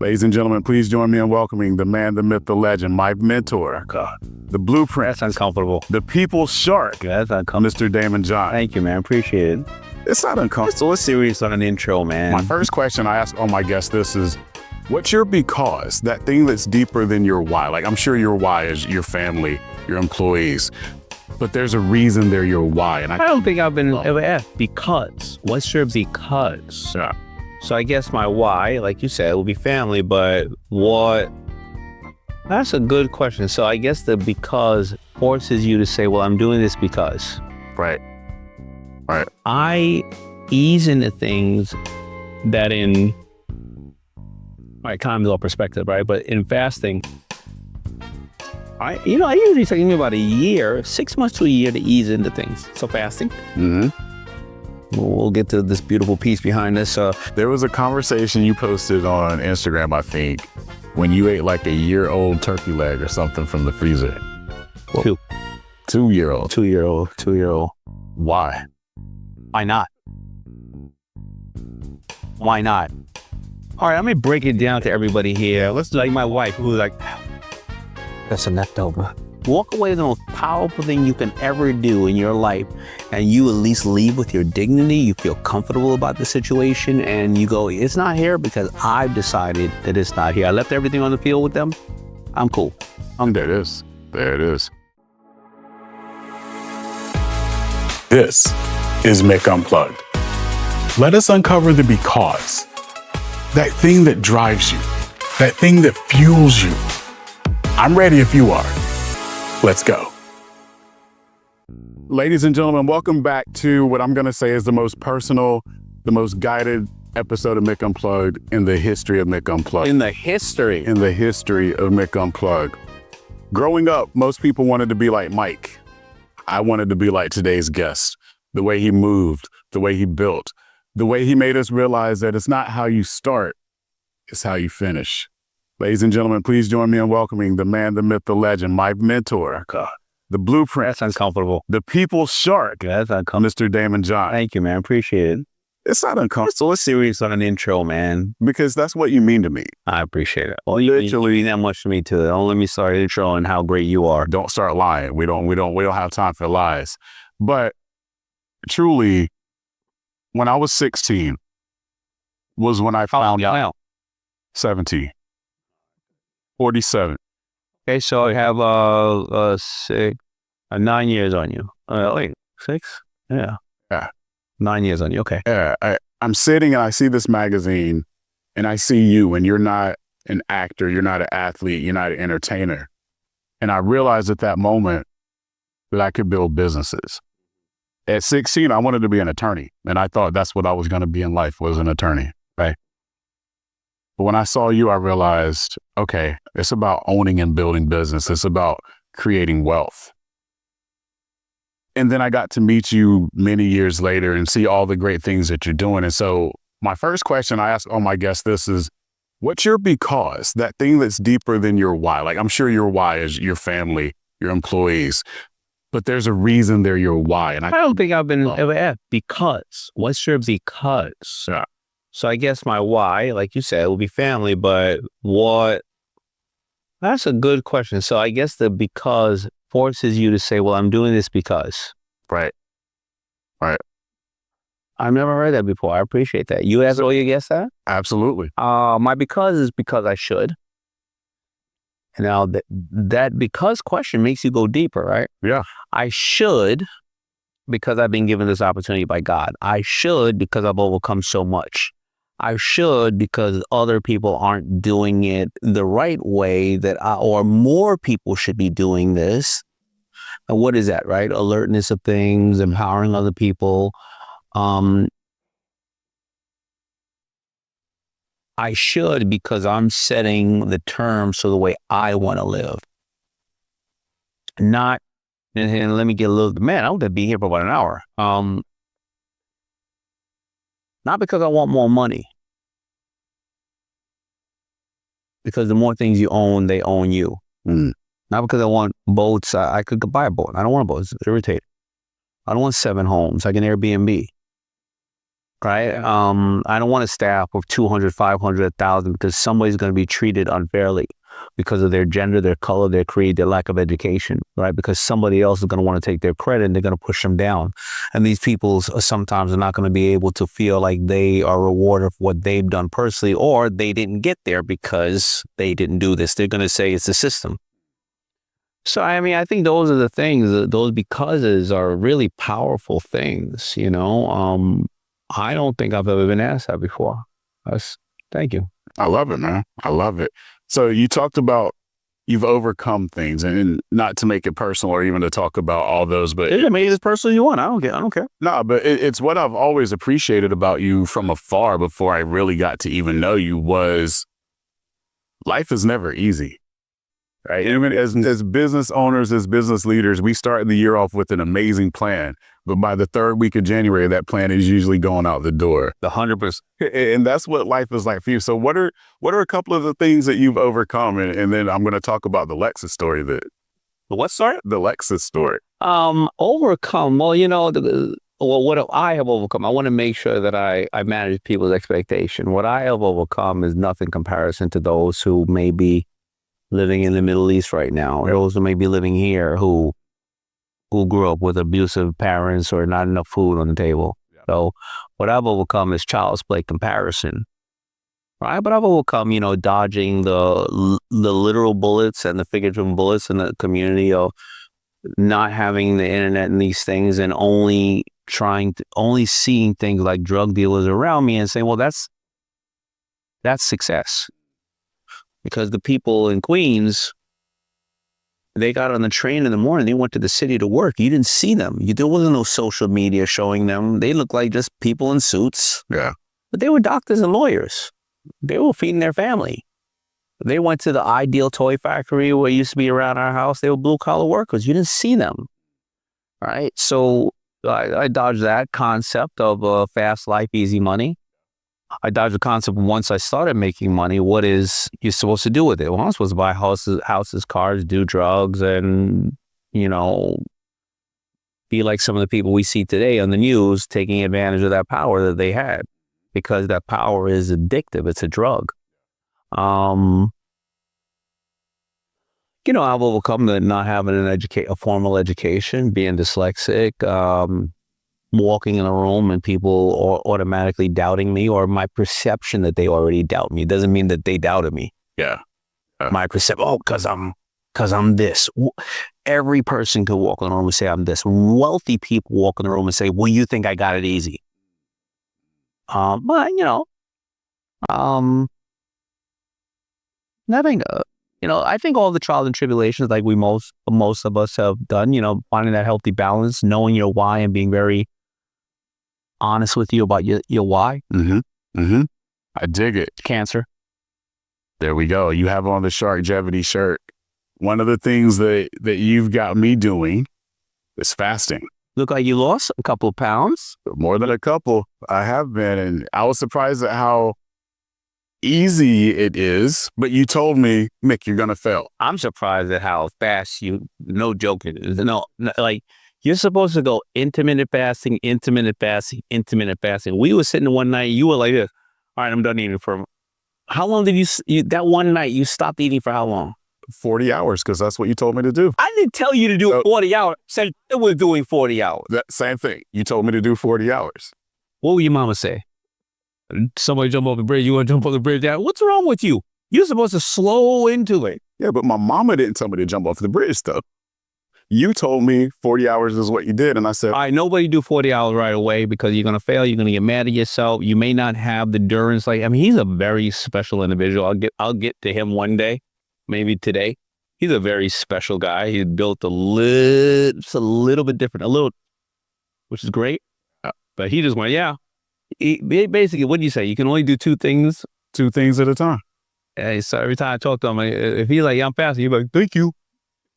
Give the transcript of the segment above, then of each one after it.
Ladies and gentlemen, please join me in welcoming the man, the myth, the legend, my mentor, the blueprint. That's uncomfortable. The people's shark. That's uncomfortable. Mr. Daymond John. Thank you, man. Appreciate it. It's not uncomfortable. It's so serious on an intro, man. My first question I ask all my guests this is, what's your because? That thing that's deeper than your why. Like, I'm sure your why is your family, your employees, but there's a reason they're your why. And I don't think I've been ever asked because. What's your because? Yeah. So I guess my why, like you said, will be family, but what? That's a good question. So I guess the because forces you to say, well, I'm doing this because. Right. Right. I ease into things that in my economy all perspective, right? But in fasting, I usually take me about a year, 6 months to a year to ease into things. So fasting. Mm-hmm. We'll get to this beautiful piece behind this. There was a conversation you posted on Instagram, I think, when you ate like a year-old turkey leg or something from the freezer. Well, 2-year-old. 2-year-old. Why? Why not? Why not? All right, let me break it down to everybody here. Let's like my wife, who's like, that's a leftover. Walk away with the most powerful thing you can ever do in your life, and you at least leave with your dignity. You feel comfortable about the situation, and you go, it's not here because I've decided that it's not here. I left everything on the field with them. I'm cool. There it is. There it is. This is Mick Unplugged. Let us uncover the because. That thing that drives you. That thing that fuels you. I'm ready if you are. Let's go. Ladies and gentlemen, welcome back to what I'm going to say is the most personal, the most guided episode of Mick Unplugged in the history of Mick Unplugged. In the history of Mick Unplugged. Growing up, most people wanted to be like Mike. I wanted to be like today's guest. The way he moved, the way he built, the way he made us realize that it's not how you start, it's how you finish. Ladies and gentlemen, please join me in welcoming the man, the myth, the legend, my mentor, the blueprint. That's uncomfortable. The people's shark. That's uncomfortable. Mr. Daymond John. Thank you, man. Appreciate it. It's not uncomfortable. It's so serious on an intro, man. Because that's what you mean to me. I appreciate it. Well, you mean that much to me too. Don't let me start intro and how great you are. Don't start lying. We don't have time for lies. But truly, when I was 16, was when I found out. 17. 47. Okay, so I have 9 years on you. Wait, 6? Yeah. 9 years on you. Okay. Yeah. I'm sitting and I see this magazine and I see you, and you're not an actor, you're not an athlete, you're not an entertainer. And I realized at that moment that I could build businesses. At 16, I wanted to be an attorney, and I thought that's what I was going to be in life, was an attorney, right? But when I saw you, I realized, okay, it's about owning and building business. It's about creating wealth. And then I got to meet you many years later and see all the great things that you're doing. And so my first question I ask all my guests this is, what's your because? That thing that's deeper than your why. Like, I'm sure your why is your family, your employees, but there's a reason they're your why. And I don't think I've been ever asked because. What's your because? Yeah. So I guess my why, like you said, will be family, but what? That's a good question. So I guess the because forces you to say, well, I'm doing this because. Right. Right. I've never heard that before. I appreciate that. You asked all your guests that? Absolutely. My because is because I should. And now that because question makes you go deeper, right? Yeah. I should because I've been given this opportunity by God. I should because I've overcome so much. I should because other people aren't doing it the right way or more people should be doing this. And what is that, right? Alertness of things, empowering other people. I should because I'm setting the terms for the way I want to live. Not, and let me get a little, man, I want to be here for about an hour. Not because I want more money. Because the more things you own, they own you. Not because I want boats. I could buy a boat. I don't want a boat. It's irritating. I don't want 7 homes. I can Airbnb. right? I don't want a staff of 200, 500, 1,000 because somebody's going to be treated unfairly because of their gender, their color, their creed, their lack of education, right? Because somebody else is going to want to take their credit and they're going to push them down. And these people sometimes are not going to be able to feel like they are rewarded for what they've done personally, or they didn't get there because they didn't do this. They're going to say it's the system. So, I mean, I think those are the things, those becauses are really powerful things, you know? I don't think I've ever been asked that before. Thank you. I love it, man. I love it. So you talked about you've overcome things, and not to make it personal or even to talk about all those, but I mean, it's personal you want. I don't care. No, but it's what I've always appreciated about you from afar before I really got to even know you was life is never easy. Right. Even as business owners, as business leaders, we start the year off with an amazing plan. But by the third week of January, that plan is usually going out the door. 100%. And that's what life is like for you. So what are a couple of the things that you've overcome? And then I'm going to talk about the Lexus story. The what story? The Lexus story. Overcome. Well, you know, what I have overcome, I want to make sure that I manage people's expectation. What I have overcome is nothing comparison to those who may be living in the Middle East right now, those who may be living here who grew up with abusive parents or not enough food on the table. Yeah. So what I've overcome is child's play comparison, right? But I've overcome, you know, dodging the literal bullets and the figurative bullets in the community of not having the internet and these things, and only seeing things like drug dealers around me and saying, well, that's success. Because the people in Queens, they got on the train in the morning, they went to the city to work. You didn't see them. There wasn't no social media showing them. They looked like just people in suits. Yeah. But they were doctors and lawyers. They were feeding their family. They went to the Ideal Toy Factory where it used to be around our house. They were blue-collar workers. You didn't see them. All right. So I dodged that concept of fast life, easy money. I dodged the concept once I started making money. What is you supposed to do with it? Well, I'm supposed to buy houses, cars, do drugs, and, you know, be like some of the people we see today on the news taking advantage of that power that they had, because that power is addictive. It's a drug. You know, I've overcome the not having a formal education, being dyslexic, walking in a room and people are automatically doubting me, or my perception that they already doubt me. It doesn't mean that they doubted me. Yeah. My perception, because I'm this. Every person could walk in the room and say I'm this. Wealthy people walk in the room and say, well, you think I got it easy. But, you know, nothing, you know, I think all the trials and tribulations, like most of us have done, you know, finding that healthy balance, knowing your why and being very honest with you about your why. Mm-hmm. Mm-hmm. I dig it. Cancer. There we go. You have on the Sharkgevity shirt. One of the things that you've got me doing is fasting. Look like you lost a couple of pounds. More than a couple. I have been. And I was surprised at how easy it is. But you told me, Mick, you're going to fail. I'm surprised at how fast no joke it is. No, like, you're supposed to go intermittent fasting. We were sitting one night, you were like this. All right, I'm done eating for how long did you that one night you stopped eating for how long? 40 hours, because that's what you told me to do. I didn't tell you to do 40 hours. Said it was doing 40 hours. That same thing. You told me to do 40 hours. What would your mama say? Somebody jump off the bridge. You want to jump off the bridge down? What's wrong with you? You're supposed to slow into it. Yeah, but my mama didn't tell me to jump off the bridge, though. You told me 40 hours is what you did. And I said, all right, nobody do 40 hours right away, because you're going to fail. You're going to get mad at yourself. You may not have the endurance. Like, I mean, he's a very special individual. I'll get to him one day, maybe today. He's a very special guy. He's built it's a little bit different, which is great. But he just went, yeah. Basically, what do you say? You can only do two things at a time. And so every time I talk to him, if he's like, yeah, I'm fasting, he's like, thank you.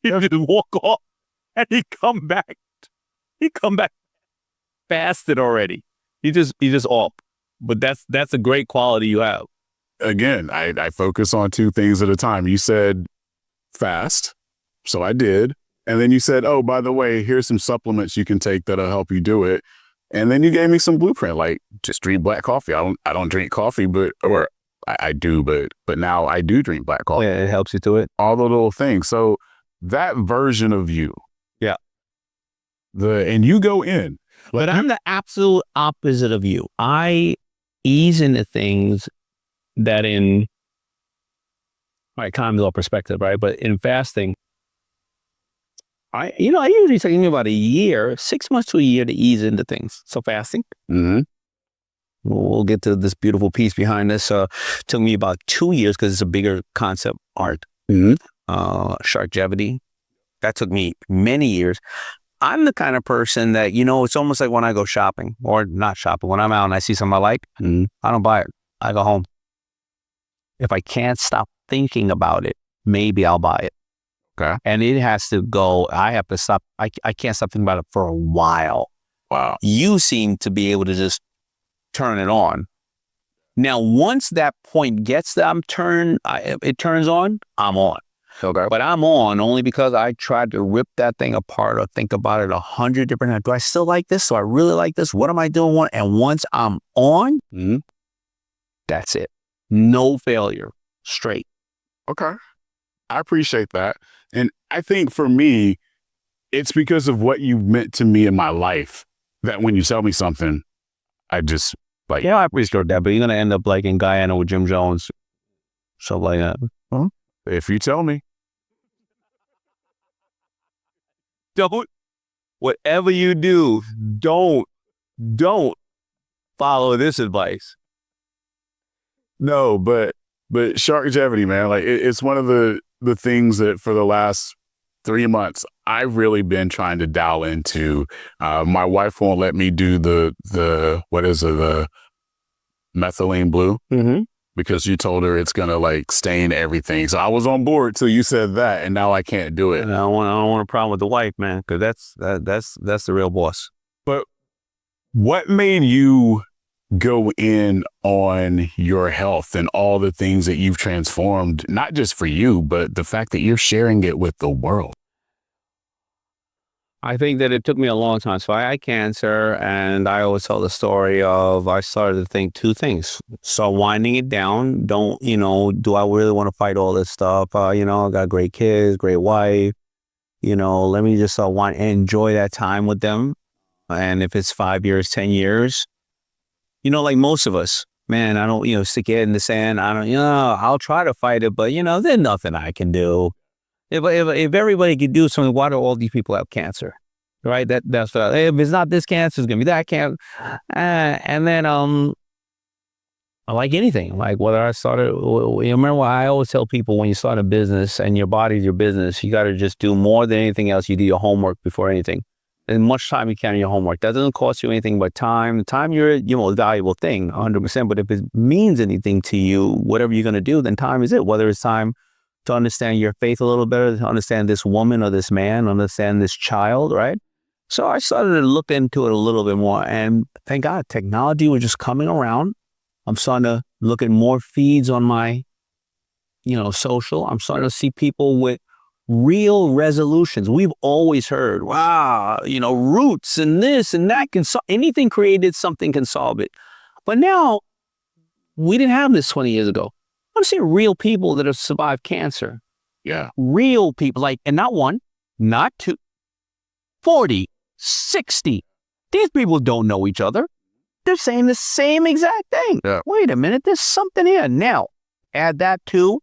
He have to walk off. And he come back fasted already. He just off. But that's a great quality you have. Again, I focus on two things at a time. You said fast, so I did. And then you said, oh, by the way, here's some supplements you can take that'll help you do it. And then you gave me some blueprint, like just drink black coffee. I don't drink coffee, or I do, but now I do drink black coffee. Yeah, it helps you do it. All the little things. So that version of you. Yeah. And you go in. But I'm the absolute opposite of you. I ease into things that in my economy or perspective, right? But in fasting, I usually take me about a year, 6 months to a year to ease into things. So fasting. Mm-hmm. We'll get to this beautiful piece behind this. Took me about 2 years because it's a bigger concept art. Mm-hmm. Sharkgevity. That took me many years. I'm the kind of person that, it's almost like when I go shopping or not shopping, when I'm out and I see something I like, I don't buy it. I go home. If I can't stop thinking about it, maybe I'll buy it. Okay. And it has to go, I have to stop. I can't stop thinking about it for a while. Wow. You seem to be able to just turn it on. Now, once that point gets that it turns on, I'm on. Okay. But I'm on only because I tried to rip that thing apart or think about it 100 different times. Do I still like this? Do I really like this? What am I doing? And once I'm on, that's it. No failure. Straight. Okay. I appreciate that. And I think for me, it's because of what you've meant to me in my life that when you tell me something, I just like. Yeah, I appreciate that. But you're going to end up like in Guyana with Jim Jones. Stuff like that. Huh? If you tell me. Don't. Whatever you do, don't follow this advice. No, but Sharkgevity, man, like it's one of the things that for the last 3 months I've really been trying to dial into. My wife won't let me do the methylene blue because you told her it's gonna like stain everything. So I was on board till you said that, and now I can't do it. And I don't want a problem with the wife, man, because that's the real boss. But what made you go in on your health and all the things that you've transformed, not just for you, but the fact that you're sharing it with the world? I think that it took me a long time. So I had cancer, and I always tell the story of I started to think two things. So winding it down, do I really want to fight all this stuff? I got great kids, great wife. Let me just enjoy that time with them. And if it's 5 years, 10 years, like most of us, man, I don't, stick your head in the sand. I don't, I'll try to fight it, but there's nothing I can do. If everybody could do something, why do all these people have cancer? Right? That's what if it's not this cancer, it's gonna be that cancer. And then like anything, like whether I started, remember what I always tell people, when you start a business and your body's your business, you got to just do more than anything else. You do your homework before anything. As much time you can in your homework. That doesn't cost you anything but time. Time, you're a valuable thing, 100%. But if it means anything to you, whatever you're gonna do, then time is it. Whether it's time to understand your faith a little better, to understand this woman or this man, understand this child, right? So I started to look into it a little bit more, and thank God, technology was just coming around. I'm starting to look at more feeds on my, social. I'm starting to see people with real resolutions. We've always heard, wow, roots and this and that can solve anything created, something can solve it. But now we didn't have this 20 years ago. I'm seeing real people that have survived cancer. Yeah. Real people, and not one, not two, 40, 60. These people don't know each other. They're saying the same exact thing. Yeah. Wait a minute, there's something here. Now, add that to,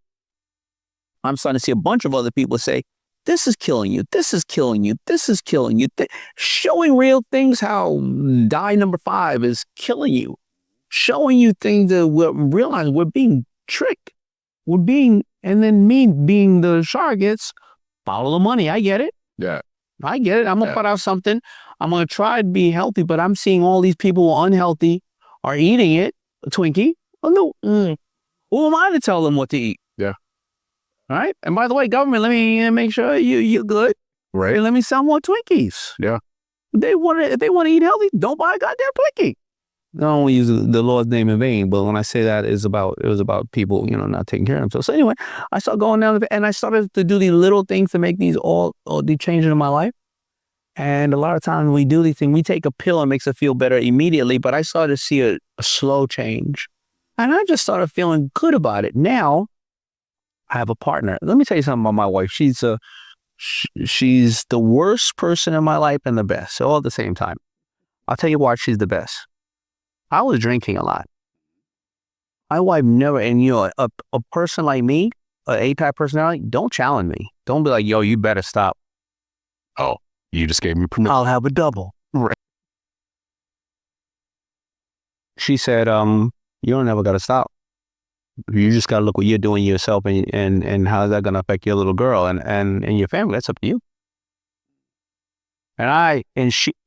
I'm starting to see a bunch of other people say, this is killing you, this is killing you, this is killing you. Showing real things, how die number 5 is killing you. Showing you things that we're realizing we're being tricked. And then me being the shark, it's follow the money. I get it. Yeah. I get it. I'm going to put out something. I'm going to try to be healthy, but I'm seeing all these people who are unhealthy are eating it, a Twinkie. Oh, no. Who am I to tell them what to eat? Yeah. All right. And by the way, government, let me make sure you're good. Right. And let me sell more Twinkies. Yeah. If they want to eat healthy, don't buy a goddamn Twinkie. I don't want to use the Lord's name in vain, but when I say that, it was about people, not taking care of themselves. So anyway, I started going down and I started to do these little things to make these all the changes in my life. And a lot of times when we do these things, we take a pill and makes us feel better immediately. But I started to see a slow change. And I just started feeling good about it. Now I have a partner. Let me tell you something about my wife. She's the worst person in my life and the best, all at the same time. I'll tell you why she's the best. I was drinking a lot. My wife never, and a person like me, an A-type personality, don't challenge me. Don't be like, yo, you better stop. Oh, you just gave me permission. I'll have a double. Right. She said, you don't ever got to stop. You just got to look what you're doing yourself and how's that going to affect your little girl and your family. That's up to you. And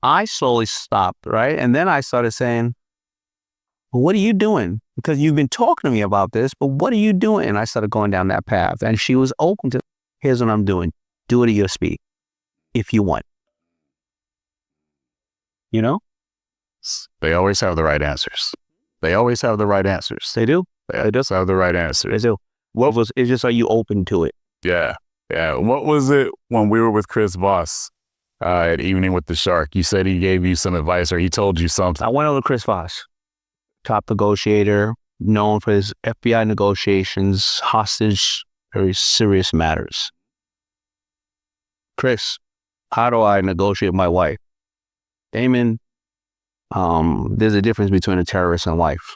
I slowly stopped, right? And then I started saying, well, what are you doing? Because you've been talking to me about this, but what are you doing? And I started going down that path. And she was open to, here's what I'm doing. Do it at your speed if you want. You know? They always have the right answers. They always have the right answers. They do. They just have the right answers. They do. It's just, are you open to it? Yeah. Yeah. What was it when we were with Chris Voss at Evening with the Shark? You said he gave you some advice or he told you something. I went over to Chris Voss, top negotiator, known for his FBI negotiations, hostage, very serious matters. Chris, how do I negotiate with my wife? Daymond, there's a difference between a terrorist and a wife.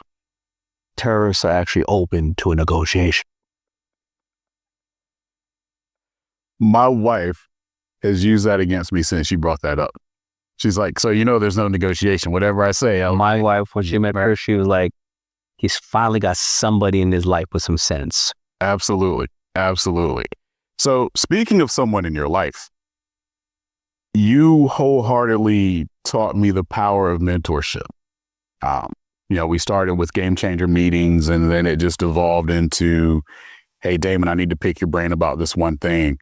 Terrorists are actually open to a negotiation. My wife has used that against me since she brought that up. She's like, so there's no negotiation. Whatever I say. My wife, when she met her, she was like, he's finally got somebody in his life with some sense. Absolutely. Absolutely. So speaking of someone in your life, you wholeheartedly taught me the power of mentorship. We started with game changer meetings and then it just evolved into, hey, Daymond, I need to pick your brain about this one thing.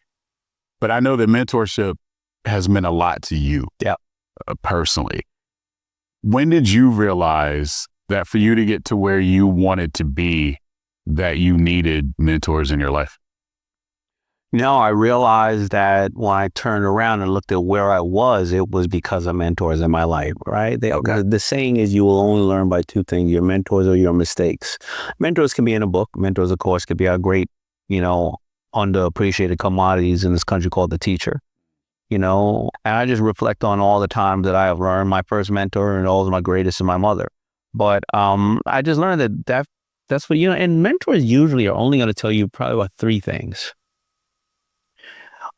But I know that mentorship has meant a lot to you personally. When did you realize that for you to get to where you wanted to be, that you needed mentors in your life? No, I realized that when I turned around and looked at where I was, it was because of mentors in my life, right? The saying is you will only learn by two things, your mentors or your mistakes. Mentors can be in a book. Mentors, of course, could be a great, underappreciated commodities in this country called the teacher, and I just reflect on all the times that I have learned. My first mentor and all of my greatest is my mother. But I just learned that's what, and mentors usually are only going to tell you probably about three things.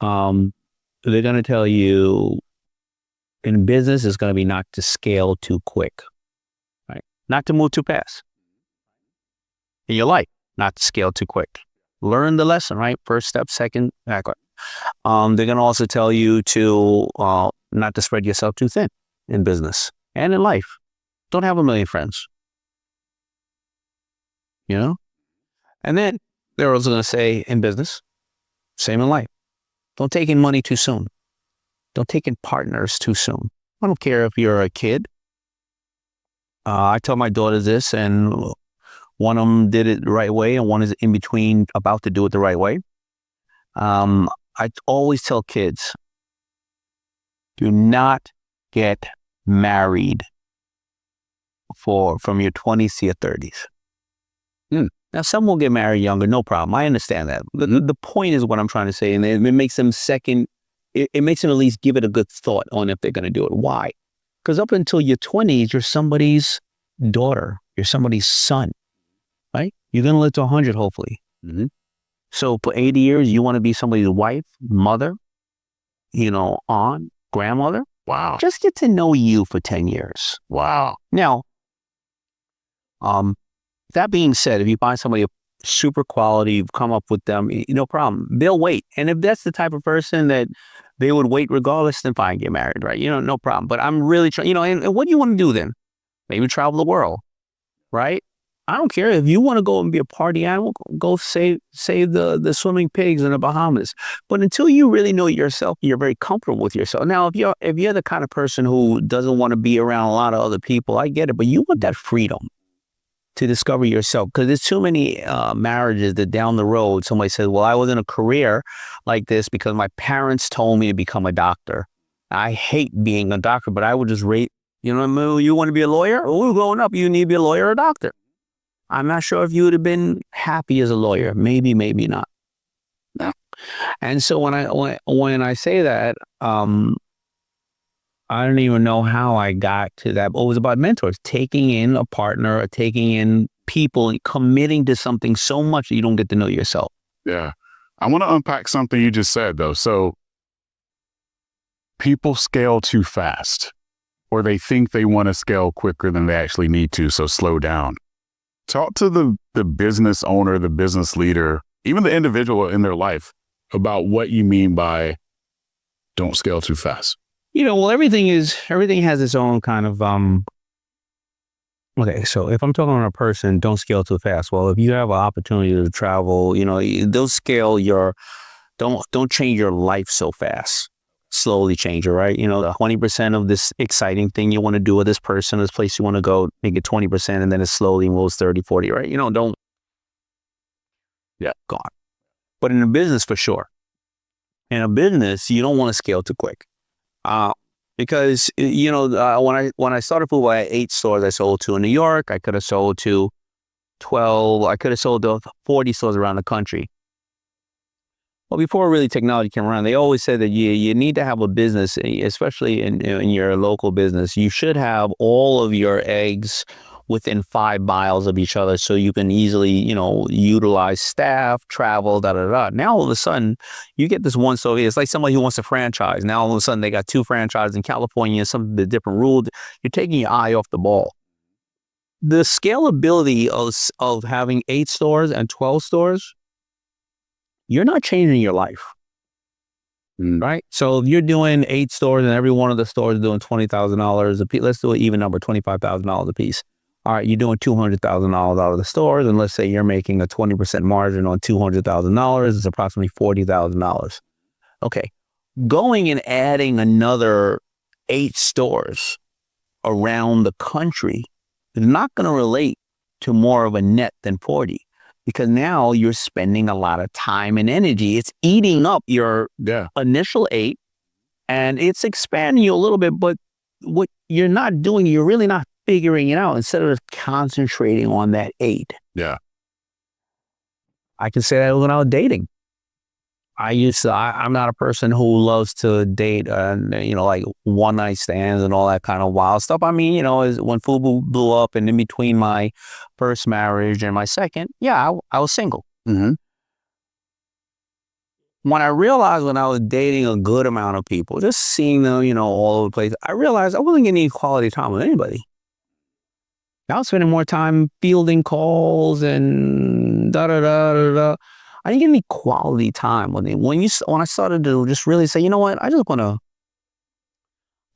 They're going to tell you in business, it's going to be not to scale too quick, right? Not to move too fast. In your life, not to scale too quick. Learn the lesson, right? First step, second, backward. They're going to also tell you to not to spread yourself too thin in business and in life. Don't have a million friends, And then they're also going to say in business, same in life. Don't take in money too soon. Don't take in partners too soon. I don't care if you're a kid. I tell my daughters this, and one of them did it the right way, and one is in between about to do it the right way. I always tell kids, do not get married from your 20s to your 30s. Now, some will get married younger, no problem. I understand that. The point is what I'm trying to say, and it makes them it makes them at least give it a good thought on if they're going to do it. Why? Because up until your 20s, you're somebody's daughter. You're somebody's son, right? You're going to live to 100, hopefully. Mm-hmm. So for 80 years, you want to be somebody's wife, mother, aunt, grandmother. Wow. Just get to know you for 10 years. Wow. Now, that being said, if you find somebody of super quality, you've come up with them, no problem. They'll wait. And if that's the type of person that they would wait regardless, then fine, get married, right? No problem. But I'm really trying, and what do you want to do then? Maybe travel the world, right? I don't care. If you want to go and be a party animal, go save the swimming pigs in the Bahamas. But until you really know yourself, you're very comfortable with yourself. Now, if you're the kind of person who doesn't want to be around a lot of other people, I get it. But you want that freedom to discover yourself, because there's too many marriages that down the road somebody says, well, I was in a career like this because my parents told me to become a doctor. I hate being a doctor, but I would just rate, you know, you want to be a lawyer? Oh, growing up, you need to be a lawyer or a doctor. I'm not sure if you would have been happy as a lawyer. Maybe, maybe not. No. And so when I say that, I don't even know how I got to that. But it was about mentors, taking in a partner, or taking in people, and committing to something so much that you don't get to know yourself. Yeah. I want to unpack something you just said, though. So people scale too fast, or they think they want to scale quicker than they actually need to. So slow down. Talk to the business owner, the business leader, even the individual in their life about what you mean by don't scale too fast. You know, well, everything has its own kind of, okay, so if I'm talking on a person, don't scale too fast. Well, if you have an opportunity to travel, you know, don't scale don't change your life so fast. Slowly change it, right? You know, the 20% of this exciting thing you want to do with this person, this place you want to go, make it 20%, and then it slowly moves 30, 40, right? You know, gone. But in a business, for sure. In a business, you don't want to scale too quick. Because, you know, when I started Fubu, I had 8 stores I sold to in New York. I could have sold to 12. I could have sold to 40 stores around the country. Well, before really technology came around, they always said that you need to have a business, especially in your local business. You should have all of your eggs within 5 miles of each other, so you can easily, you know, utilize staff, travel, Now all of a sudden, you get this one store. It's like somebody who wants a franchise. Now all of a sudden, they got 2 franchises in California, some different rules. You're taking your eye off the ball. The scalability of having 8 stores and 12 stores, you're not changing your life, right? So if you're doing 8 stores and every one of the stores is doing $20,000 a piece, let's do an even number, $25,000 a piece. All right, you're doing $200,000 out of the stores, and let's say you're making a 20% margin on $200,000. It's approximately $40,000. Okay, going and adding another 8 stores around the country is not going to relate to more of a net than 40. Because now you're spending a lot of time and energy. It's eating up your initial 8, and it's expanding you a little bit. But what you're not doing, you're really not figuring it out. Instead of concentrating on that 8. Yeah. I can say that when I was dating. I'm not a person who loves to date, you know, like one night stands and all that kind of wild stuff. I mean, you know, is when Fubu blew up, and in between my first marriage and my second, I was single. Mm-hmm. When I realized when I was dating a good amount of people, just seeing them, you know, all over the place, I realized I wasn't getting any quality time with anybody. I was spending more time fielding calls and I didn't get any quality time with it. When I started to just really say, you know what, I don't want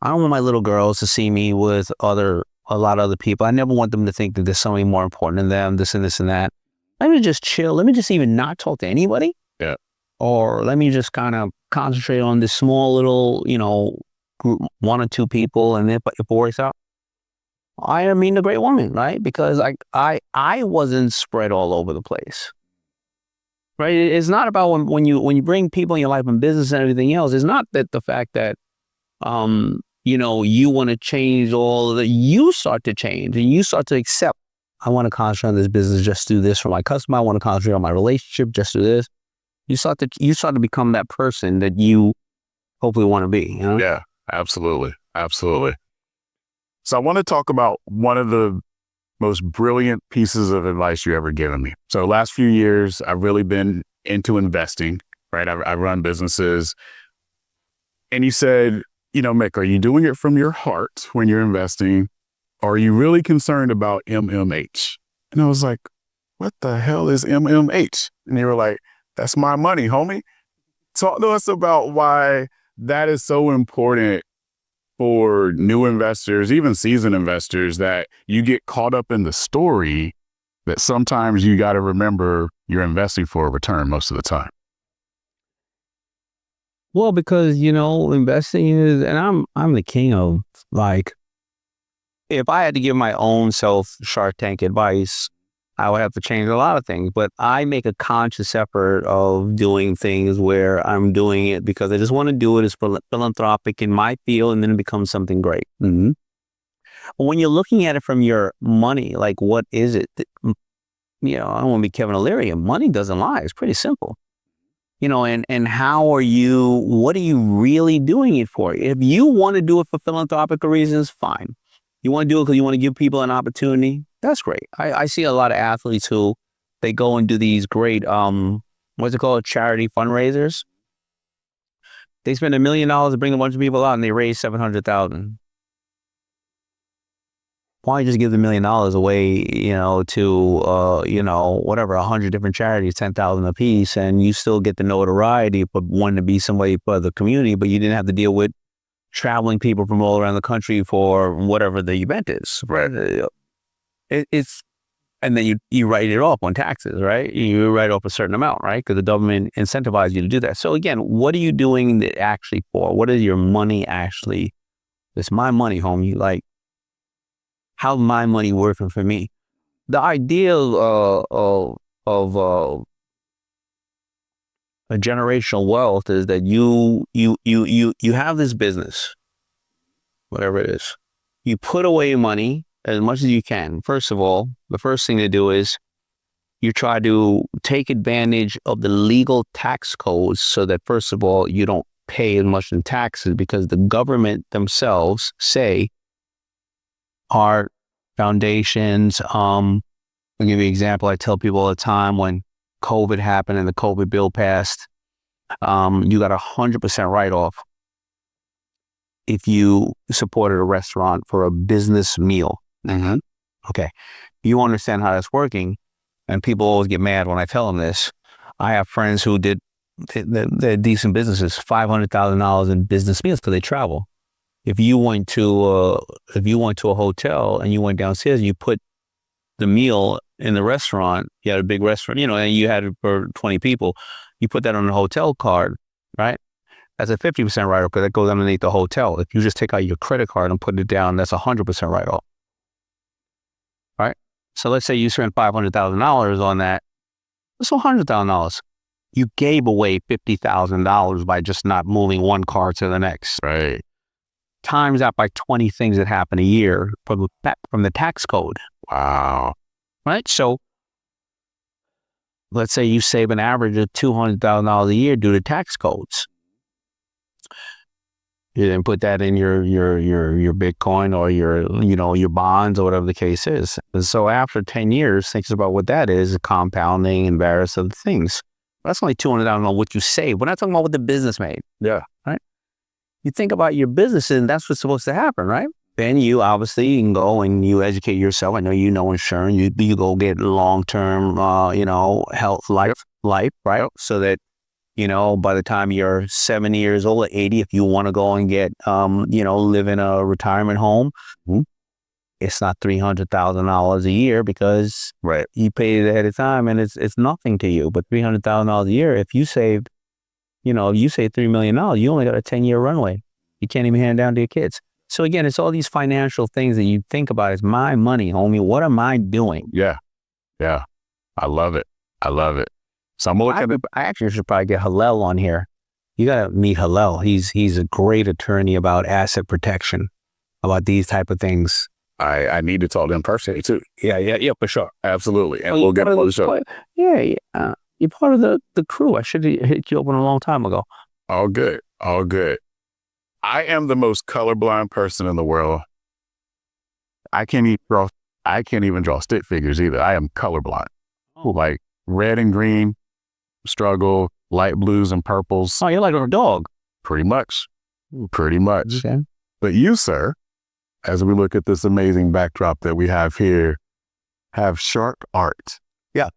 my little girls to see me with a lot of other people. I never want them to think that there's something more important than them, this and this and that. Let me just chill. Let me just even not talk to anybody. Yeah. Or let me just kind of concentrate on this small little, you know, group, 1 or 2 people, and if it works out, I am meeting a great woman, right? Because I wasn't spread all over the place. Right. It's not about when you bring people in your life and business and everything else. It's not that the fact that, you know, you want to change all of that. You start to change and you start to accept. I want to concentrate on this business. Just do this for my customer. I want to concentrate on my relationship. Just do this. You start to become that person that you hopefully want to be. You know? Yeah. Absolutely. Absolutely. So I want to talk about one of the most brilliant pieces of advice you ever given me. So last few years, I've really been into investing, right? I run businesses. And you said, you know, Mick, are you doing it from your heart when you're investing? Or are you really concerned about MMH? And I was like, what the hell is MMH? And you were like, that's my money, homie. Talk to us about why that is so important for new investors, even seasoned investors, that you get caught up in the story that sometimes you got to remember you're investing for a return most of the time. Well, because, you know, investing is, and I'm the king of, like, if I had to give my own self Shark Tank advice, I would have to change a lot of things. But I make a conscious effort of doing things where I'm doing it because I just want to do it as philanthropic in my field, and then it becomes something great. Mm-hmm. But when you're looking at it from your money, like what is it? I don't want to be Kevin O'Leary. Money doesn't lie. It's pretty simple. And what are you really doing it for? If you want to do it for philanthropic reasons, fine. You want to do it because you want to give people an opportunity, that's great. I see a lot of athletes who, they go and do these great, what's it called, charity fundraisers. They spend $1 million to bring a bunch of people out and they raise $700,000. Why don't you just give the $1 million away, to, whatever, 100 different charities, 10,000 a piece, and you still get the notoriety for wanting to be somebody for the community, but you didn't have to deal with traveling people from all around the country for whatever the event is. Right. And then you write it off on taxes, right? You write off a certain amount, right? Because the government incentivizes you to do that. So again, what are you doing it actually for? What is your money actually? It's my money, homie. Like, how's my money working for me? The ideal of a generational wealth is that you have this business, whatever it is. You put away money as much as you can. First of all, the first thing to do is you try to take advantage of the legal tax codes so that, first of all, you don't pay as much in taxes, because the government themselves say our foundations, I'll give you an example. I tell people all the time, when COVID happened and the COVID bill passed, you got 100% write-off if you supported a restaurant for a business meal. Mm-hmm. Okay. You understand how that's working, and people always get mad when I tell them this. I have friends who did decent businesses, $500,000 in business meals because they travel. If you went to a hotel and you went downstairs and you put the meal in the restaurant, you had a big restaurant, and you had it for 20 people, you put that on a hotel card, right? That's a 50% write-off because that goes underneath the hotel. If you just take out your credit card and put it down, that's 100% write-off, right? So let's say you spend $500,000 on that. That's $100,000. You gave away $50,000 by just not moving one car to the next. Right. Times that by 20 things that happen a year from the tax code. Wow. Right? So let's say you save an average of $200,000 a year due to tax codes. You then put that in your Bitcoin or your bonds or whatever the case is. And so after 10 years, think about what that is, compounding and various other things. That's only $200,000 on what you save. We're not talking about what the business made. Yeah. Right? You think about your business, and that's what's supposed to happen, right? Then you obviously can go and you educate yourself. I know insurance. You go get long-term, health, life, right? So that, by the time you're 70 years old or 80, if you want to go and get, live in a retirement home, it's not $300,000 a year because you paid it ahead of time and it's nothing to you. But $300,000 a year, if you saved, you save $3 million, you only got a 10-year runway. You can't even hand it down to your kids. So again, it's all these financial things that you think about. It's my money, homie. What am I doing? Yeah. Yeah. I love it. So I'm looking I actually should probably get Hillel on here. You got to meet Hillel. He's a great attorney about asset protection, about these type of things. I need to talk to him personally too. Yeah, for sure. Absolutely. And we'll get him on the show. Yeah. You're part of the crew. I should have hit you up a long time ago. All good. I am the most colorblind person in the world. I can't even draw stick figures either. I am colorblind. Like red and green, struggle, light blues and purples. Oh, you're like a dog. Pretty much. Okay. But you, sir, as we look at this amazing backdrop that we have here, have shark art. Yeah.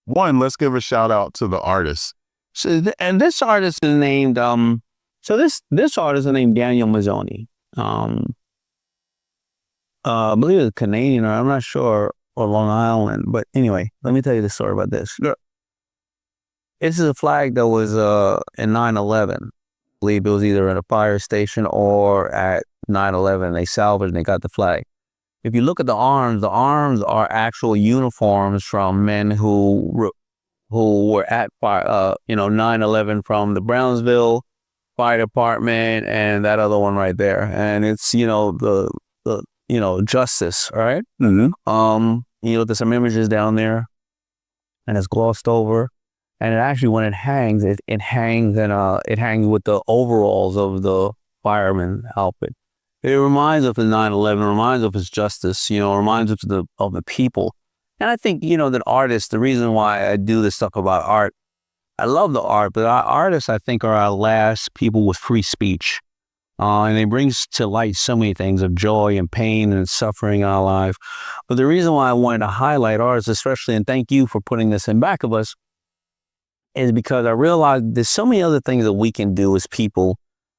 One, let's give a shout out to the artist. So, and this artist is named, this artist is named Daniel Mazzoni. I believe it's Canadian, or I'm not sure, or Long Island. But anyway, let me tell you the story about this. Yeah. This is a flag that was in 9/11. I believe it was either at a fire station or at 9/11. They salvaged and they got the flag. if you look at the arms are actual uniforms from men who were at 9/11 from the Brownsville Fire Department and that other one right there. And it's, the justice, right? Mm-hmm. There's some images down there and it's glossed over. And it actually, when it hangs, it hangs and it hangs with the overalls of the fireman outfit. It reminds us of 9/11, reminds us of his justice, reminds us of the people. And I think, that artists, the reason why I do this stuff about art, I love the art, but our artists, I think, are our last people with free speech. And it brings to light so many things of joy and pain and suffering in our life. But the reason why I wanted to highlight artists, especially, and thank you for putting this in back of us, is because I realized there's so many other things that we can do as people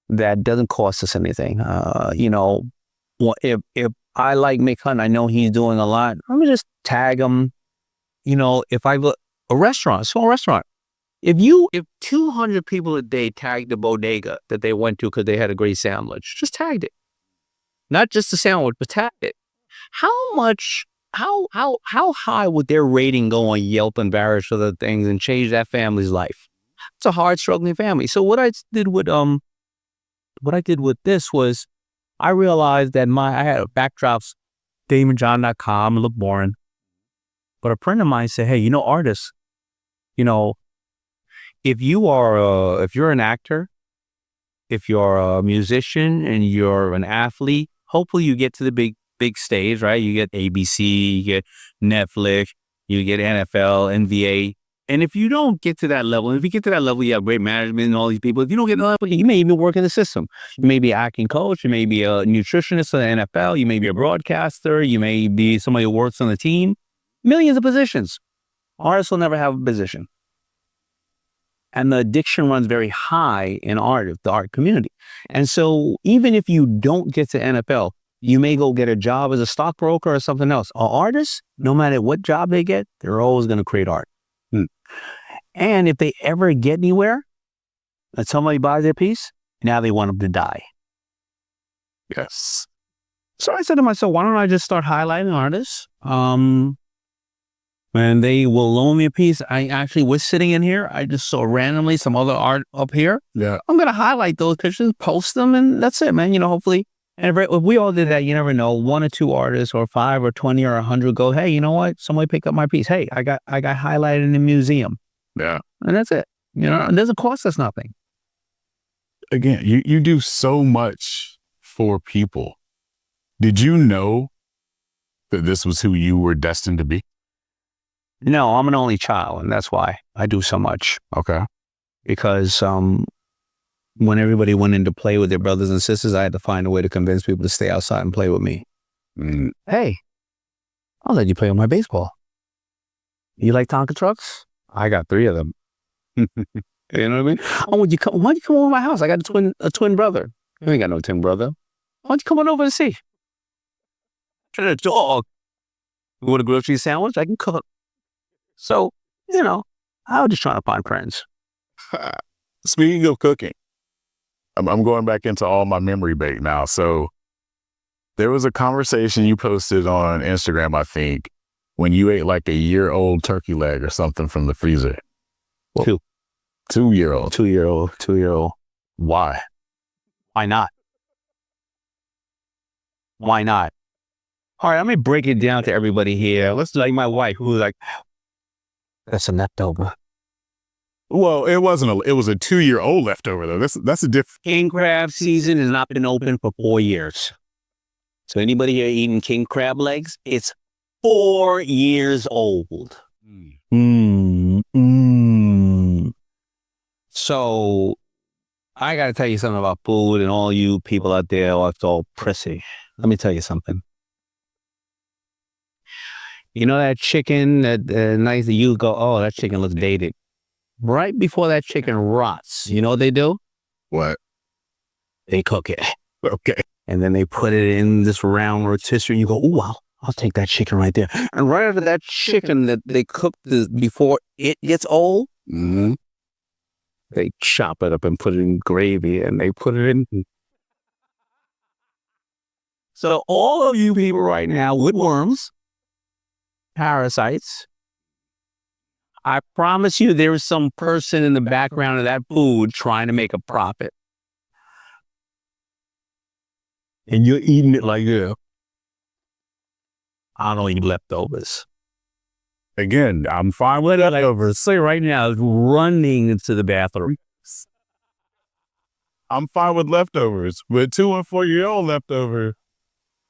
that doesn't cost us anything. If I like Mick Hunt, I know he's doing a lot. Let me just tag him. If I look a small restaurant, if 200 people a day tagged the bodega that they went to because they had a great sandwich, just tagged it. Not just the sandwich, but tagged it. How high would their rating go on Yelp and various other things and change that family's life? It's a hard struggling family. So what I did with this was I realized that I had backdrops, DaymondJohn.com, look boring. But a friend of mine said, hey, artists, if you're an actor, if you're a musician and you're an athlete, hopefully you get to the big stage, right? You get ABC, you get Netflix, you get NFL, NBA. And if you don't get to that level, and if you get to that level, you have great management and all these people. If you don't get to that level, you may even work in the system. You may be an acting coach, you may be a nutritionist in the NFL, you may be a broadcaster, you may be somebody who works on the team. Millions of positions. Artists will never have a position. And the addiction runs very high in the art community. And so even if you don't get to NFL, you may go get a job as a stockbroker or something else. Artists, no matter what job they get, they're always going to create art. And if they ever get anywhere and somebody buys their piece, now they want them to die. Yes. So I said to myself, why don't I just start highlighting artists? When they will loan me a piece, I actually was sitting in here. I just saw randomly some other art up here. Yeah. I'm going to highlight those pictures, post them, and that's it, man. Hopefully. And if we all did that, you never know, 1 or 2 artists or 5 or 20 or 100 go, hey, you know what? Somebody pick up my piece. Hey, I got highlighted in the museum. Yeah. And that's it. It doesn't cost us nothing. Again, you do so much for people. Did you know that this was who you were destined to be? No, I'm an only child, and that's why I do so much. Okay. Because when everybody went in to play with their brothers and sisters, I had to find a way to convince people to stay outside and play with me. Hey, I'll let you play with my baseball. You like Tonka trucks? I got 3 of them. You know what I mean? Why don't you come over to my house? I got a twin brother. You ain't got no twin brother. Why don't you come on over and see? A dog. You want a grilled cheese sandwich? I can cook. So, I was just trying to find friends. Speaking of cooking, I'm going back into all my memory bait now. So there was a conversation you posted on Instagram, I think, when you ate like a year-old turkey leg or something from the freezer. Well, 2-year-old. 2-year-old. Why? Why not? Why not? All right, let me break it down to everybody here. Let's like my wife, who's like, that's a leftover. Well, it wasn't. It was a 2-year-old leftover though. That's a different. King crab season has not been open for 4 years. So anybody here eating king crab legs? It's 4 years old. So I got to tell you something about food, and all you people out there are all prissy. Let me tell you something. You know that chicken that nice that you go, oh, that chicken looks dated. Right before that chicken rots, you know what they do? What? They cook it. Okay. And then they put it in this round rotisserie, and you go, oh, I'll take that chicken right there. And right after that chicken that they cooked before it gets old, they chop it up and put it in gravy, and they put it in. So all of you people right now with worms, parasites, I promise you there is some person in the background of that food trying to make a profit. And you're eating it like, yeah, I don't eat leftovers. Again, I'm fine with leftovers. Say right now, running into the bathroom. I'm fine with leftovers, but 2 and 4 year old leftover.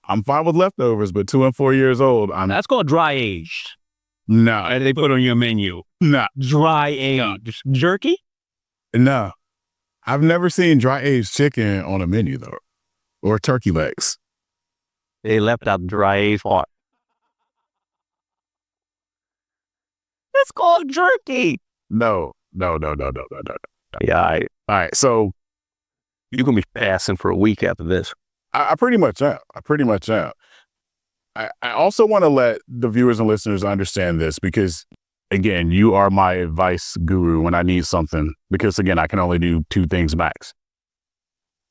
I'm fine with leftovers, but 2 and 4 years old, That's called dry aged. no, And they put on your menu. no, Dry aged. Jerky? no. I've never seen dry aged chicken on a menu though, or turkey legs. They left out dry aged part. It's called jerky. No. Yeah, All right, so you can be fasting for a week after this. I pretty much am. I also want to let the viewers and listeners understand this because, again, you are my advice guru when I need something. Because again, I can only do 2 things max.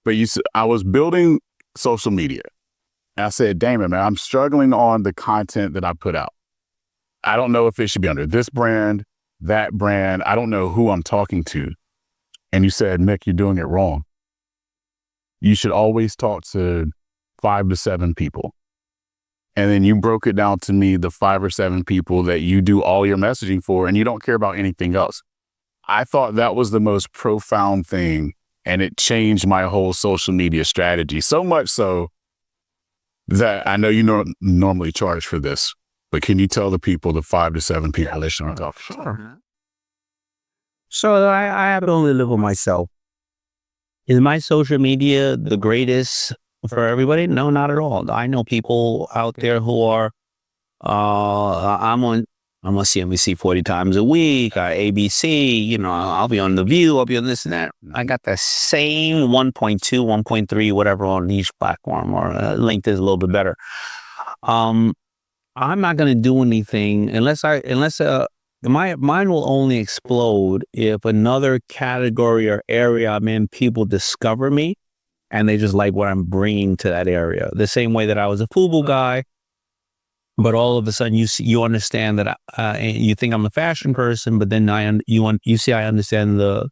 But I was building social media, and I said, "Daymond, man, I'm struggling on the content that I put out. I don't know if it should be under this brand, that brand. I don't know who I'm talking to." And you said, "Mick, you're doing it wrong. You should always talk to 5 to 7 people." And then you broke it down to me, the 5 or 7 people that you do all your messaging for, and you don't care about anything else. I thought that was the most profound thing, and it changed my whole social media strategy. So much so that I know you normally charge for this, but can you tell the people, the 5 to 7 people that you're talking to? Sure. So I have to only live with myself. Is my social media the greatest for everybody? No, not at all. I know people out there who are, I'm on CNBC 40 times a week, ABC, I'll be on The View, I'll be on this and that. I got the same 1.2, 1.3, whatever on each platform, or LinkedIn is a little bit better. I'm not going to do anything unless mine will only explode if another category or area I'm in, people discover me and they just like what I'm bringing to that area. The same way that I was a FUBU guy, but all of a sudden you understand that you think I'm a fashion person, but then you see I understand the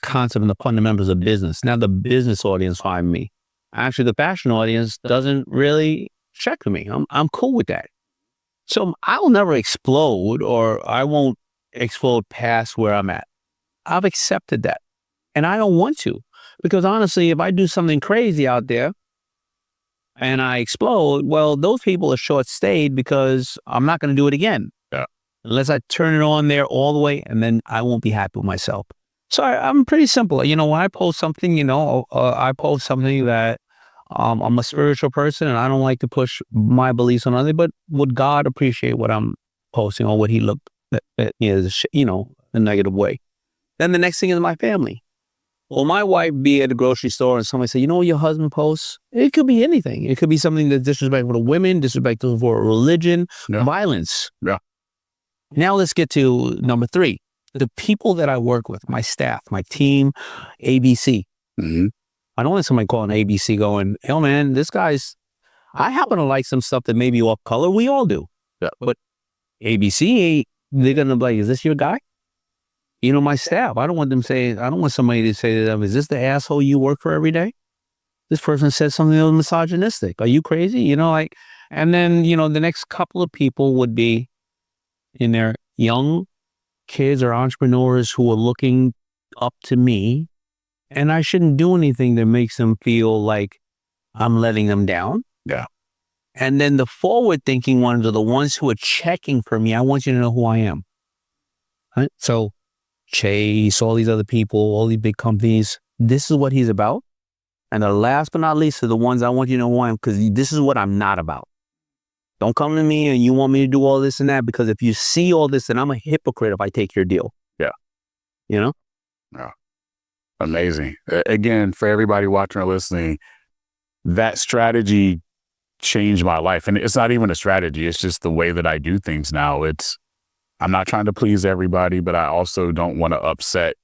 concept and the fundamentals of business. Now the business audience find me. Actually, the fashion audience doesn't really check with me. I'm cool with that. So I'll never explode, or I won't explode past where I'm at. I've accepted that. And I don't want to, because honestly, if I do something crazy out there and I explode, well, those people are short-stayed because I'm not going to do it again. Yeah. Unless I turn it on there all the way, and then I won't be happy with myself. So I'm pretty simple. When I post something, I post something that I'm a spiritual person and I don't like to push my beliefs on others, but would God appreciate what I'm posting or what he looked at is, a negative way? Then the next thing is my family. Well, my wife be at the grocery store and somebody say, what your husband posts? It could be anything. It could be something that's disrespectful to women, disrespectful for religion, violence. Yeah. Now let's get to number 3. The people that I work with, my staff, my team, ABC. Mm-hmm. I don't want somebody calling ABC going, "Hell, man, I happen to like some stuff that may be off color." We all do. Yeah. But ABC, they're going to be like, "Is this your guy?" My staff, I don't want somebody to say to them, "Is this the asshole you work for every day? This person said something that was misogynistic. Are you crazy?" And then, the next couple of people would be in their young kids or entrepreneurs who are looking up to me. And I shouldn't do anything that makes them feel like I'm letting them down. Yeah. And then the forward-thinking ones are the ones who are checking for me. I want you to know who I am. Right? So Chase, all these other people, all these big companies, this is what he's about. And the last but not least are the ones I want you to know who I am, because this is what I'm not about. Don't come to me and you want me to do all this and that, because if you see all this, then I'm a hypocrite if I take your deal. Yeah. Yeah. Amazing. Again, for everybody watching or listening, that strategy changed my life. And it's not even a strategy. It's just the way that I do things now. I'm not trying to please everybody, but I also don't want to upset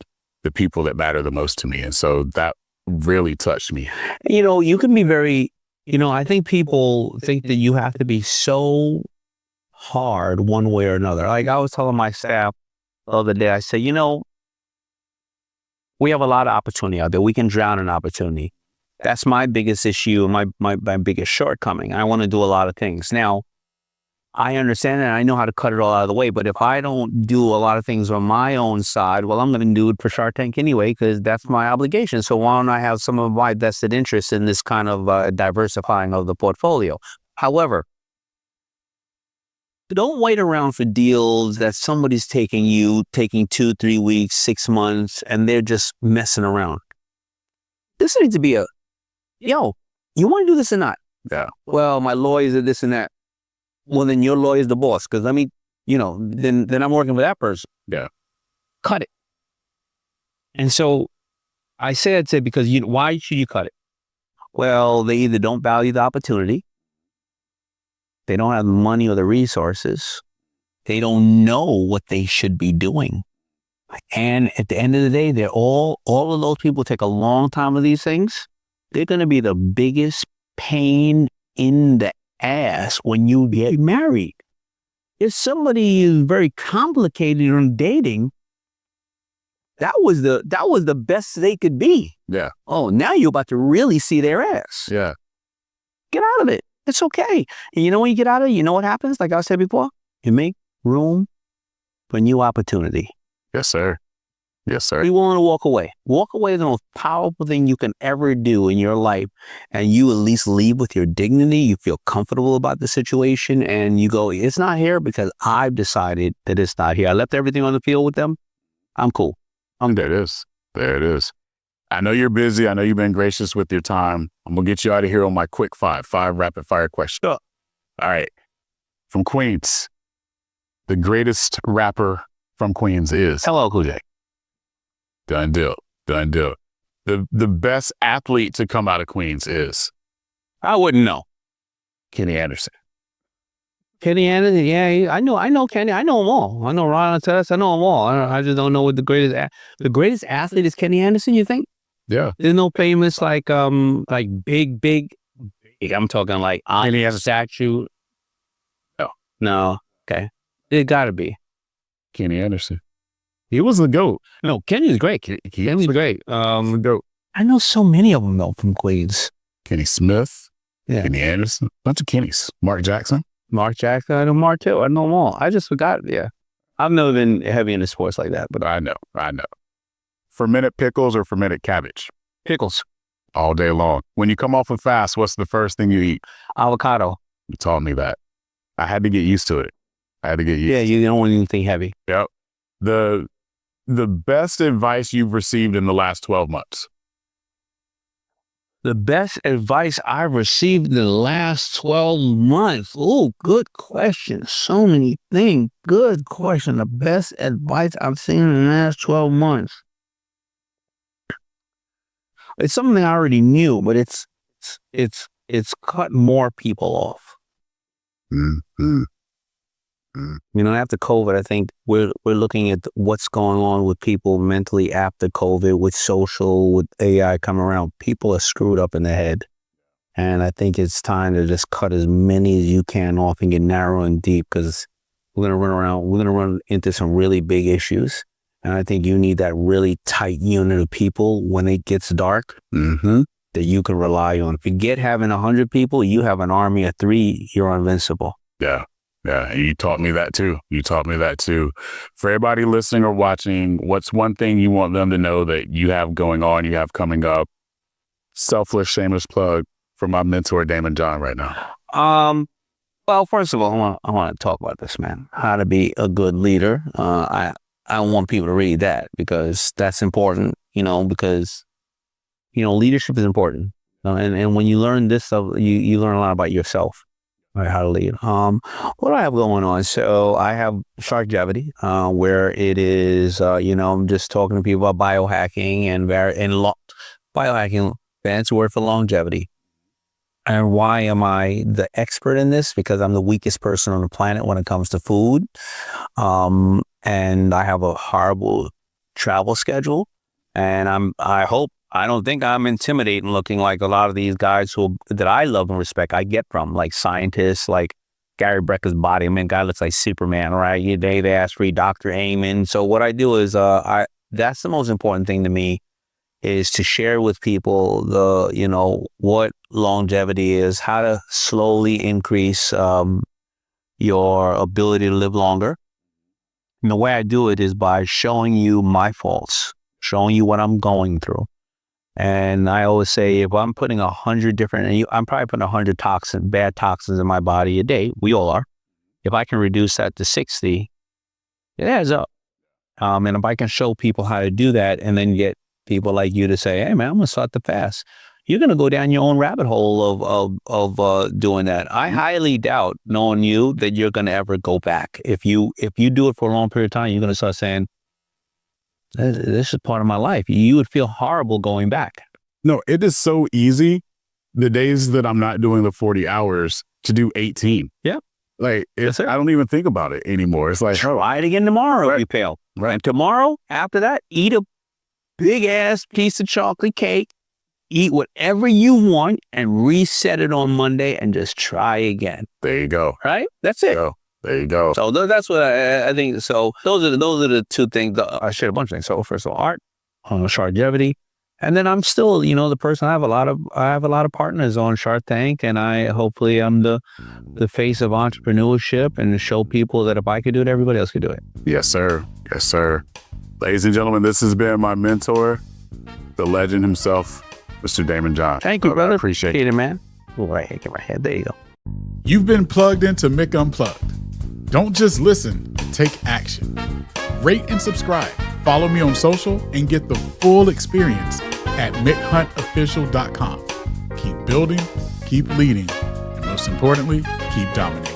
the people that matter the most to me. And so that really touched me. You can be very I think people think that you have to be so hard one way or another. Like I was telling my staff the other day, I said, we have a lot of opportunity out there. We can drown in opportunity. That's my biggest issue, my biggest shortcoming. I want to do a lot of things. Now, I understand and I know how to cut it all out of the way, but if I don't do a lot of things on my own side, well, I'm going to do it for Shark Tank anyway, because that's my obligation. So why don't I have some of my vested interests in this kind of diversifying of the portfolio? However, don't wait around for deals that somebody's taking 2, 3 weeks, 6 months, and they're just messing around. This needs to be you want to do this or not? Yeah. Well, my lawyers are this and that. Well, then your lawyer's the boss, because then I'm working for that person. Yeah. Cut it. And so I said, because why should you cut it? Well, they either don't value the opportunity, they don't have the money or the resources, they don't know what they should be doing. And at the end of the day, they're all of those people take a long time with these things. They're going to be the biggest pain in the ass when you get married. If somebody is very complicated on dating, that was the best they could be. Yeah. Oh, now you're about to really see their ass. Yeah. Get out of it. It's okay. And when you get out of it, you know what happens? Like I said before, you make room for new opportunity. Yes, sir. Yes, sir. Be willing to walk away. Walk away is the most powerful thing you can ever do in your life. And you at least leave with your dignity. You feel comfortable about the situation. And you go, it's not here because I've decided that it's not here. I left everything on the field with them. I'm cool. There it is. There it is. I know you're busy. I know you've been gracious with your time. I'm going to get you out of here on my quick five rapid fire questions. Sure. All right. From Queens, the greatest rapper from Queens is? Hello, Cool J. Done deal. Done deal. The best athlete to come out of Queens is? I wouldn't know. Kenny Anderson. Kenny Anderson, yeah, I know Kenny. I know them all. I know Ron Artest. I know them all. I just don't know what the greatest athlete is. Kenny Anderson, you think? Yeah. There's no famous like big. I'm talking like Kenny has a statue. No. Okay. It got to be Kenny Anderson. He was the GOAT. No, Kenny's great. Kenny's great. The GOAT. I know so many of them though from Queens. Kenny Smith. Yeah. Kenny Anderson. Bunch of Kennys. Mark Jackson. I know Mark too. I know them all. I just forgot. Yeah. I've never been heavy into sports like that, but I know. Fermented pickles or fermented cabbage? pickles, All day long. When you come off a fast, what's the first thing you eat? avocado. You taught me that. I had to get used to it. Yeah, you don't want anything heavy. Yep. The best advice you've received in the last 12 months? The best advice I've received in the last 12 months. Oh, good question. So many things. Good question. The best advice I've seen in the last 12 months. It's something I already knew, but it's cut more people off. Mm-hmm. After COVID, I think we're looking at what's going on with people mentally after COVID, with social, with AI coming around. People are screwed up in the head. And I think it's time to just cut as many as you can off and get narrow and deep, because we're going to run into some really big issues. And I think you need that really tight unit of people when it gets dark that you can rely on. Forget having 100 people, you have an army of 3, you're invincible. Yeah. Yeah, and you taught me that too. For everybody listening or watching, what's one thing you want them to know that you have going on, you have coming up? Selfless, shameless plug for my mentor, Daymond John, right now. Well, first of all, I want to talk about this, man. How to be a good leader. I want people to read that, because that's important, because, leadership is important. And when you learn this stuff, you learn a lot about yourself. Right, how to lead. What do I have going on? So I have Sharkgevity, where it is, I'm just talking to people about biohacking and biohacking. Fancy word for longevity. And why am I the expert in this? Because I'm the weakest person on the planet when it comes to food, and I have a horrible travel schedule. And I hope I don't think I'm intimidating looking like a lot of these guys that I love and respect. I get from like scientists, like Gary Brecker's body. I mean, guy looks like Superman, right? They ask for Dr. Amen. So what I do is, that's the most important thing to me, is to share with people what longevity is, how to slowly increase your ability to live longer. And the way I do it is by showing you my faults, showing you what I'm going through. And I always say, if I'm putting 100 different, I'm probably putting 100 bad toxins in my body a day. We all are. If I can reduce that to 60, it adds up. And if I can show people how to do that, and then get people like you to say, hey man, I'm going to start the fast, you're going to go down your own rabbit hole of doing that. I highly doubt, knowing you, that you're going to ever go back. If you do it for a long period of time, you're going to start saying, this is part of my life. You would feel horrible going back. No, it is so easy the days that I'm not doing the 40 hours to do 18. Yeah. Like, Yes, sir. I don't even think about it anymore. It's like, try it again tomorrow, Right. if you fail. Right. And tomorrow, after that, eat a big ass piece of chocolate cake, eat whatever you want, and reset it on Monday and just try again. there you go. Right? That's it. There you go. So that's what I think. So those are the two things. I shared a bunch of things. So first of all, art, Sharkgevity, and then I'm still, the person. I have a lot of partners on Shark Tank, and hopefully I'm the face of entrepreneurship, and to show people that if I could do it, everybody else could do it. Yes, sir. Yes, sir. Ladies and gentlemen, this has been my mentor, the legend himself, Mr. Daymond John. Thank you, brother. I appreciate it. it, man. Right, get my head. There you go. You've been plugged into Mick Unplugged. Don't just listen, take action. Rate and subscribe. Follow me on social and get the full experience at MickHuntOfficial.com. Keep building, keep leading, and most importantly, keep dominating.